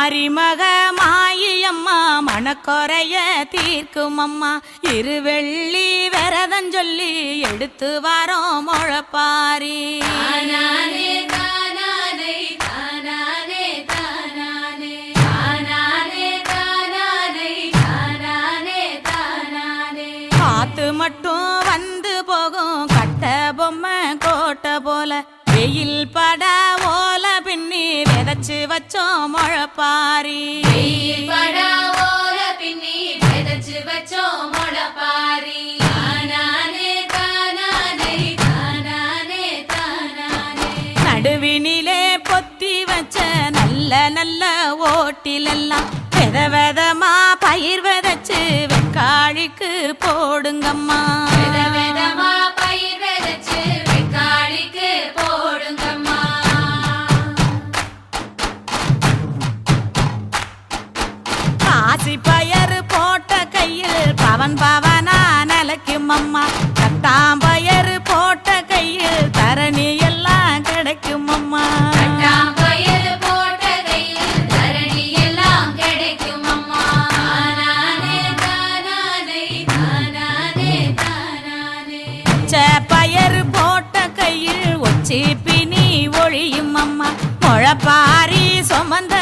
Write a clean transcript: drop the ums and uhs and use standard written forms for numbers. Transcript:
மாரிமக மாயம்மா மனக்குறைய தீர்க்கும் அம்மா இருவெள்ளி விரதஞ்சொல்லி எடுத்து வாரோம் முழப்பாரி காத்து மட்டும் வந்து போகும் கட்ட பொம்மை கோட்டை போல வெயில் பட ஓல பின்னி விதைச்சு வச்சோம் முழப்பாரி நடுவினிலே பொத்தி வச்ச நல்ல நல்ல ஓட்டிலெல்லாம் வித விதமா பயிர் விதைச்சு வெக்காளிக்கு போடுங்கம்மா காசி பயறு போட்ட கையில் பவன் பவனா நிலைக்கும் அம்மா கட்டாம்பயறு போட்ட கையில் தரணி எல்லாம் கிடைக்கும் அம்மா பயறு போட்ட கையில் ஒச்சி பினி ஒழியும் அம்மா முழப்பாரி சுமந்த